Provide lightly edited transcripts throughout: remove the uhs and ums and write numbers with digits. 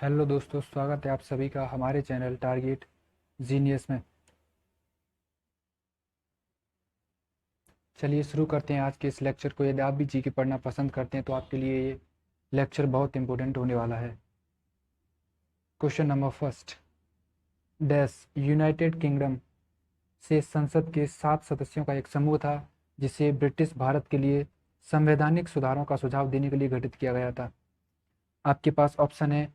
Hello दोस्तों, स्वागत है आप सभी का हमारे चैनल टारगेट जीनियस में। चलिए शुरू करते हैं आज के इस लेक्चर को। यदि आप भी जीके पढ़ना पसंद करते हैं तो आपके लिए ये लेक्चर बहुत इंपॉर्टेंट होने वाला है। Question number first, dash United kingdom से संसद के 7 सदस्यों का एक समूह था जिसे ब्रिटिश भारत के लिए संवैधानिक सुधारों का सुझाव देने के लिए गठित किया गया था। आपके पास ऑप्शन है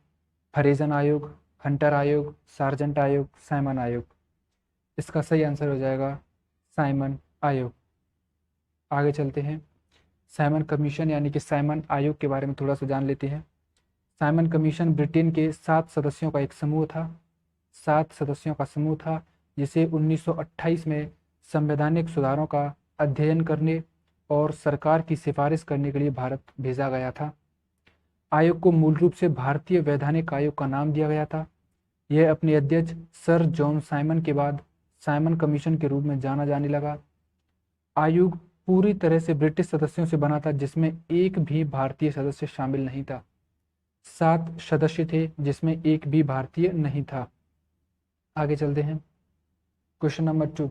फरेजन आयोग, हंटर आयोग, सार्जेंट आयोग, साइमन आयोग। इसका सही आंसर हो जाएगा साइमन आयोग। आगे चलते हैं। साइमन कमीशन यानी कि साइमन आयोग के बारे में थोड़ा सा जान लेते हैं। साइमन कमीशन ब्रिटेन के 7 सदस्यों का एक समूह था। 7 सदस्यों का समूह था जिसे 1928 में संवैधानिक सुधारों का अध्ययन करने और सरकार की सिफारिश करने के लिए भारत भेजा गया था। आयोग को मूल रूप से भारतीय वैधानिक आयोग का नाम दिया गया था। यह अपने अध्यक्ष सर जॉन साइमन के बाद साइमन कमीशन के रूप में जाना जाने लगा। आयोग पूरी तरह से ब्रिटिश सदस्यों से बना था जिसमें एक भी भारतीय सदस्य शामिल नहीं था। 7 सदस्य थे जिसमें एक भी भारतीय नहीं था। आगे चलते हैं। क्वेश्चन नंबर 2,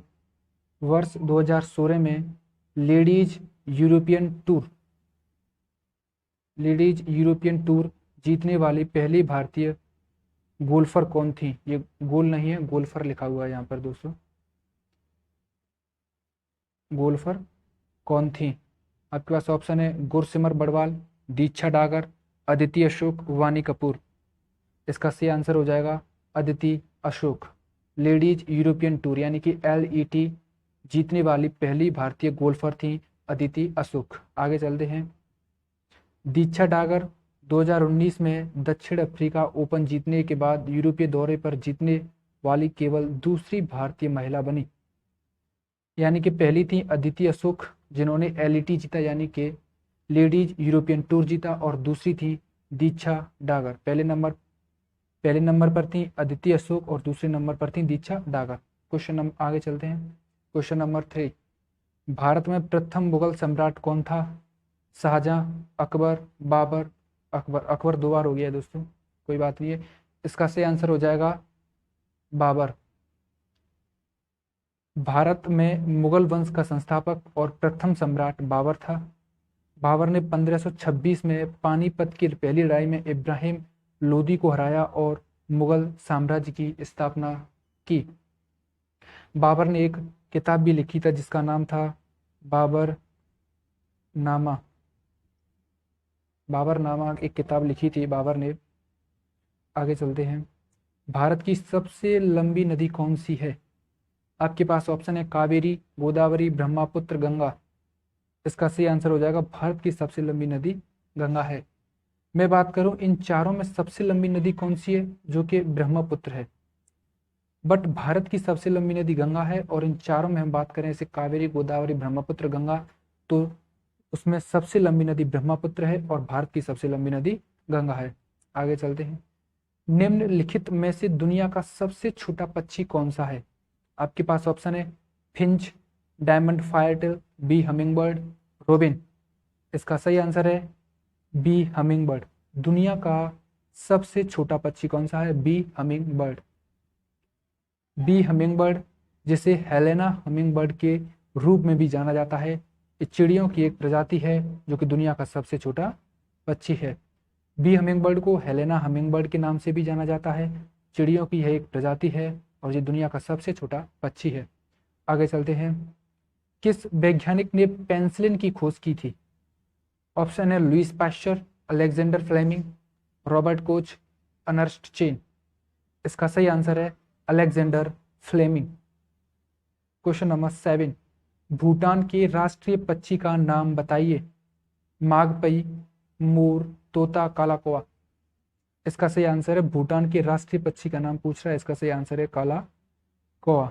वर्ष 2016 में ladies European tour ladies European tour जीतने वाली पहली भारतीय गोल्फर कौन थी? ये गोल नहीं है, गोल्फर लिखा हुआ है यहाँ पर दोस्तों। गोल्फर कौन थी? आपके पास ऑप्शन है गुरसिमर बड़वाल, दीक्षा डागर, अदिति अशोक, वानी कपूर। इसका सही आंसर हो जाएगा Aditi Ashok. Ladies European tour यानी कि LET जीतने वाली पहली भारतीय गोल्फर थी अदिति अशोक। आगे चलते हैं। दीक्षा डागर 2019 में दक्षिण अफ्रीका ओपन जीतने के बाद यूरोपीय दौरे पर जीतने वाली केवल दूसरी भारतीय महिला बनी। यानी कि पहली थी अदिति अशोक जिन्होंने LET जीता यानी कि लेडीज यूरोपियन टूर जीता, और दूसरी थी दीक्षा डागर। पहले नंबर पर थी अदिति अशोक और दूसरे नंबर पर थी दीक्षा डागर। क्वेश्चन नंबर आगे चलते हैं। क्वेश्चन नंबर 3, भारत में प्रथम मुगल सम्राट कौन था? शाहजहां, अकबर, बाबर। अकबर 2 बार हो गया है दोस्तों, कोई बात नहीं है। इसका सही आंसर हो जाएगा बाबर। भारत में मुगल वंश का संस्थापक और प्रथम सम्राट बाबर था। बाबर ने 1526 में पानीपत की पहली लड़ाई में इब्राहिम लोदी को हराया और मुगल साम्राज्य की स्थापना की। बाबर ने एक किताब भी लिखी था जिसका नाम था बाबर नामा। बाबर नामा एक किताब लिखी थी बाबर ने। आगे चलते हैं। भारत की सबसे लंबी नदी कौन सी है? आपके पास ऑप्शन है कावेरी, गोदावरी, ब्रह्मपुत्र, गंगा। इसका सही आंसर हो जाएगा भारत की सबसे लंबी नदी गंगा है। मैं बात करूं इन चारों में सबसे लंबी नदी कौन सी है, जो कि ब्रह्मपुत्र है। बट भारत की सबसे लंबी नदी गंगा है, और इन चारों में हम बात करें जैसे कावेरी, गोदावरी, ब्रह्मपुत्र, गंगा, तो उसमें सबसे लंबी नदी ब्रह्मपुत्र है और भारत की सबसे लंबी नदी गंगा है। आगे चलते हैं। निम्नलिखित में से दुनिया का सबसे छोटा पक्षी कौन सा है? आपके पास ऑप्शन है finch, diamond fire, B hummingbird, robin. इसका सही आंसर है बी हमिंगबर्ड। दुनिया का सबसे छोटा पक्षी कौन सा है? B hummingbird. बी हमिंगबर्ड जिसे हेलेना हमिंगबर्ड के रूप में भी जाना जाता है, इस चिड़ियों की एक प्रजाति है जो कि दुनिया का सबसे छोटा पक्षी है। बी हमिंगबर्ड को हेलेना हमिंगबर्ड के नाम से भी जाना जाता है। चिड़ियों की यह एक प्रजाति है और ये दुनिया का सबसे छोटा पक्षी है। आगे चलते हैं। किस वैज्ञानिक ने पेंसिलिन की खोज की थी? ऑप्शन है Louis Pasteur, Alexander Fleming, Robert Koch, Ernst Chain. इसका सही आंसर है Alexander Fleming. Question number 7, Bhutan के राष्ट्रीय पक्षी का नाम बताइए। मागपई, मोर, तोता, काला कौवा। इसका सही आंसर है भूटान के राष्ट्रीय पक्षी का नाम पूछ रहा है, इसका सही आंसर है काला कौवा।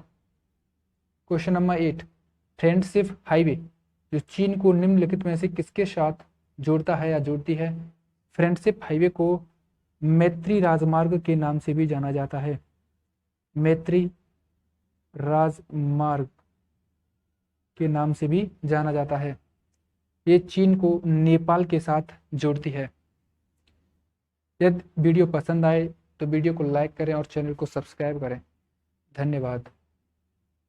क्वेश्चन नंबर 8, फ्रेंडशिप हाईवे जो चीन को निम्नलिखित में से किसके साथ जोड़ता है या जोड़ती है? फ्रेंडशिप हाईवे को मैत्री राजमार्ग के नाम से भी जाना जाता है। मैत्री राजमार्ग के नाम से भी जाना जाता है। ये चीन को नेपाल के साथ जोड़ती है। यदि वीडियो पसंद आए तो वीडियो को लाइक करें और चैनल को सब्सक्राइब करें। धन्यवाद।